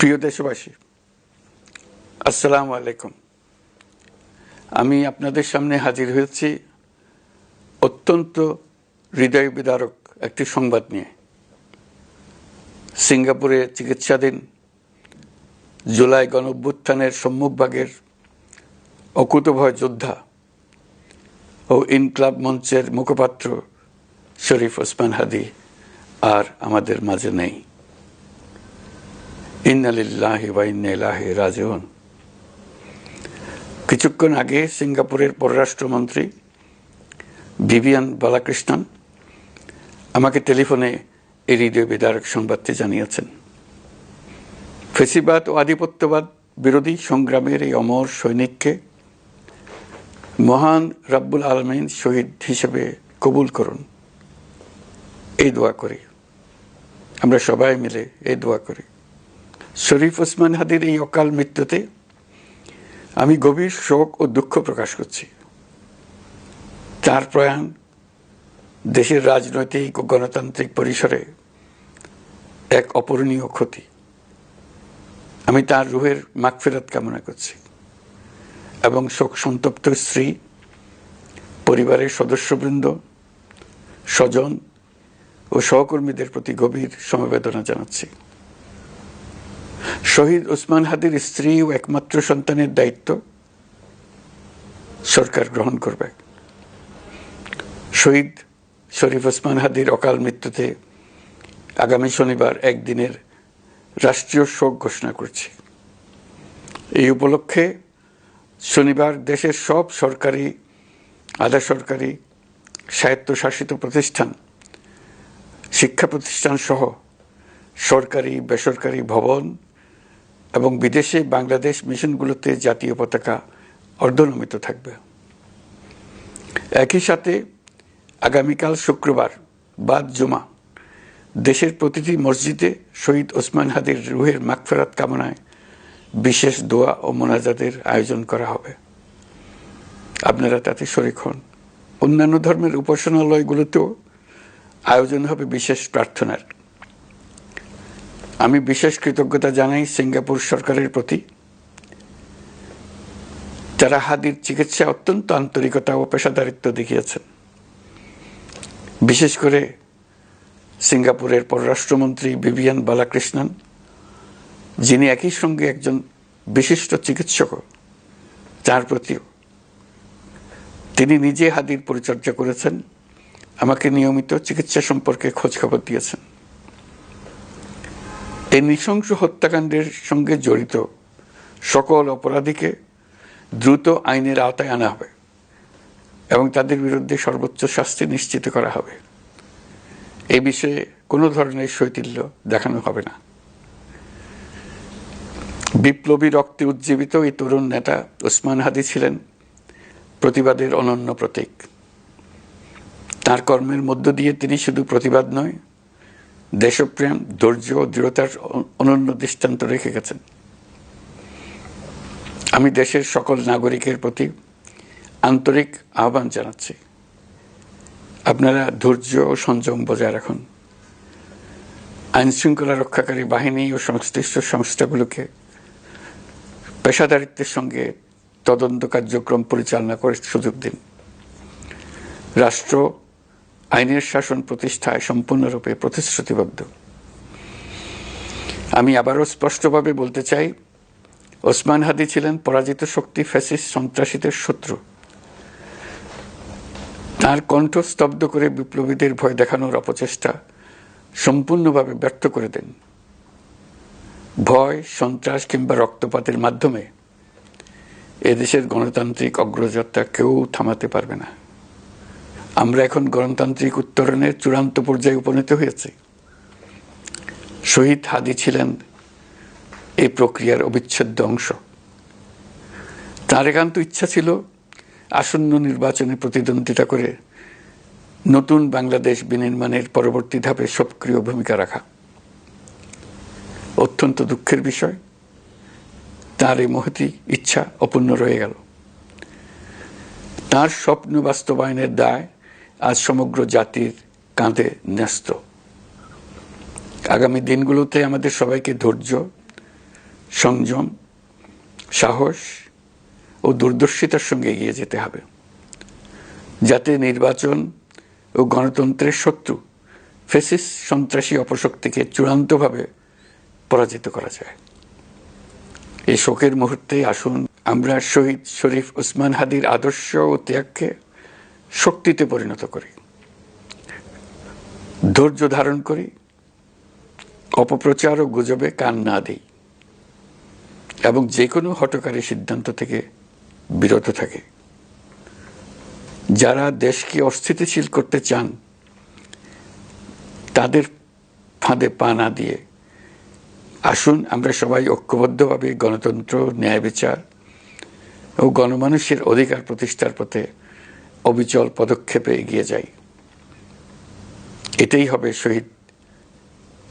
প্রিয় দেশবাসী, আসসালামু আলাইকুম। আমি আপনাদের সামনে হাজির হয়েছি অত্যন্ত হৃদয় বিদারক একটি সংবাদ নিয়ে। সিঙ্গাপুরে চিকিৎসাধীন জুলাই গণঅভ্যুত্থানের সম্মুখভাগের অকুতোভয় যোদ্ধা ও ইনকলাব মঞ্চের মুখপাত্র শরীফ ওসমান হাদী আর আমাদের মাঝে নেই। ইন্না লিল্লাহি ওয়া ইন্না ইলাইহি রাজিউন। কিছুক্ষণ আগে সিঙ্গাপুরের পররাষ্ট্রমন্ত্রী ভিভিয়ান বালাকৃষ্ণন আমাকে টেলিফোনে এই হৃদয় বিদারক সংবাদটি জানিয়েছেন। ফেসিবাদ ও আধিপত্যবাদ বিরোধী সংগ্রামের এই অমর সৈনিককে মহান রাব্বুল আলামিন শহীদ হিসেবে কবুল করুন, এই দোয়া করি। আমরা সবাই মিলে এই দোয়া করি। শরীফ ওসমান হাদীর এই অকাল মৃত্যুতে আমি গভীর শোক ও দুঃখ প্রকাশ করছি। তার প্রয়াণ দেশের রাজনৈতিক ও গণতান্ত্রিক পরিসরে এক অপূরণীয় ক্ষতি। আমি তার রুহের মাগফিরাত কামনা করছি এবং শোক সন্তপ্ত স্ত্রী, পরিবারের সদস্যবৃন্দ, স্বজন ও সহকর্মীদের প্রতি গভীর সমবেদনা জানাচ্ছি। শহীদ ওসমান হাদীর স্ত্রী ও একমাত্র সন্তানের দায়িত্ব সরকার গ্রহণ করবে। শহীদ শরীফ ওসমান হাদীর অকাল মৃত্যুতে আগামী শনিবার একদিনের রাষ্ট্রীয় শোক ঘোষণা করছি। এই উপলক্ষে শনিবার দেশের সব সরকারি, আধা সরকারি, স্বায়ত্তশাসিত প্রতিষ্ঠান, শিক্ষা প্রতিষ্ঠান সহ সরকারি বেসরকারি ভবন এবং বিদেশে বাংলাদেশ মিশনগুলোতে জাতীয় পতাকা অর্ধনমিত থাকবে। একই সাথে আগামীকাল শুক্রবার বাদ জুমা দেশের প্রতিটি মসজিদে শহীদ ওসমান হাদীর রুহের মাগফিরাত কামনায় বিশেষ দোয়া ও মোনাজাতের আয়োজন করা হবে। আপনারা তাতে শরীক হন। অন্যান্য ধর্মের উপাসনালয়গুলোতেও আয়োজন হবে বিশেষ প্রার্থনার। আমি বিশেষ কৃতজ্ঞতা জানাই সিঙ্গাপুর সরকারের প্রতি। যারা হাদীর চিকিৎসা অত্যন্ত আন্তরিকতা ও পেশাদারিত্ব দেখিয়েছেন। বিশেষ করে সিঙ্গাপুরের পররাষ্ট্রমন্ত্রী ভিভিয়ান বালাকৃষ্ণন, যিনি একই সঙ্গে একজন বিশিষ্ট চিকিৎসক, তার প্রতিও। তিনি নিজে হাদীর পরিচর্যা করেছেন, আমাকে নিয়মিত চিকিৎসা সম্পর্কে খোঁজখবর দিয়েছেন। এই নৃশংস হত্যাকাণ্ডের সঙ্গে জড়িত সকল অপরাধীকে দ্রুত আইনের আওতায় আনা হবে এবং তাদের বিরুদ্ধে সর্বোচ্চ শাস্তি নিশ্চিত করা হবে। এই বিষয়ে কোনো ধরনের শৈথিল্য দেখানো হবে না। বিপ্লবী রক্তে উজ্জীবিত এই তরুণ নেতা ওসমান হাদী ছিলেন প্রতিবাদের অনন্য প্রতীক। তার কর্মের মধ্য দিয়ে তিনি শুধু প্রতিবাদ নয়, দেশপ্রেম, ধৈর্য ও দৃঢ়তার অনন্য দৃষ্টান্ত রেখে গেছেন। আমি দেশের সকল নাগরিকের প্রতি আন্তরিক আহ্বান জানাচ্ছি, আপনারা ধৈর্য ও সংযম বজায় রাখুন। আইনশৃঙ্খলা রক্ষাকারী বাহিনী ও সংশ্লিষ্ট সংস্থাগুলোকে পেশাদারিত্বের সঙ্গে তদন্ত কার্যক্রম পরিচালনা করে সুযোগ দিন। রাষ্ট্র আইনের শাসন প্রতিষ্ঠায় সম্পূর্ণরূপে প্রতিশ্রুতিবদ্ধ। আমি আবারও স্পষ্টভাবে বলতে চাই, ওসমান হাদী ছিলেন পরাজিত শক্তি ফ্যাসিস্ট সন্ত্রাসীদের শত্রু। তার কণ্ঠ স্তব্ধ করে বিপ্লবীদের ভয় দেখানোর অপচেষ্টা সম্পূর্ণভাবে ব্যর্থ করে দেন। ভয়, সন্ত্রাস কিংবা রক্তপাতের মাধ্যমে এদেশের গণতান্ত্রিক অগ্রযাত্রা কেউ থামাতে পারবে না। আমরা এখন গণতান্ত্রিক উত্তরণের চূড়ান্ত পর্যায়ে উপনীত হয়েছি। শহীদ হাদী ছিলেন এই প্রক্রিয়ার অবিচ্ছেদ্য অংশ। তার একান্ত ইচ্ছা ছিল আসন্ন নির্বাচনে প্রতিদ্বন্দ্বিতা করে নতুন বাংলাদেশ বিনির্মাণের পরবর্তী ধাপে সক্রিয় ভূমিকা রাখা। অত্যন্ত দুঃখের বিষয়, তার এই মহতী ইচ্ছা অপূর্ণ রয়ে গেল। তার স্বপ্ন বাস্তবায়নের দায় আজ সমগ্র জাতির কাঁধে ন্যস্ত। আগামী দিনগুলোতে আমাদের সবাইকে ধৈর্য সংযম, সাহস ও দূরদর্শিতার সঙ্গে এগিয়ে যেতে হবে, যাতে নির্বাচন ও গণতন্ত্রের শত্রু ফ্যাসিস্ট সন্ত্রাসী অপশক্তিকে চূড়ান্তভাবে পরাজিত করা যায়। এই শোকের মুহূর্তে আসুন আমরা শহীদ শরীফ ওসমান হাদির আদর্শ ও ত্যাগকে শক্তিতে পরিণত করি, ধৈর্য ধারণ করি, অপপ্রচার ও গুজবে কান না দেই এবং যে কোনো হঠকারী সিদ্ধান্ত থেকে বিরত থাকে। যারা দেশকে অস্থিতিশীল করতে চান তাদের ফাঁদে পা না দিয়ে আসুন আমরা সবাই ঐক্যবদ্ধভাবে গণতন্ত্র, ন্যায় বিচার ও গণমানুষের অধিকার প্রতিষ্ঠার পথে অবিচল পদক্ষেপে এগিয়ে যাই। এটাই হবে শহীদ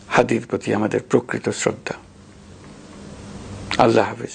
হাদির প্রতি আমাদের প্রকৃত শ্রদ্ধা। আল্লাহ হাফেজ।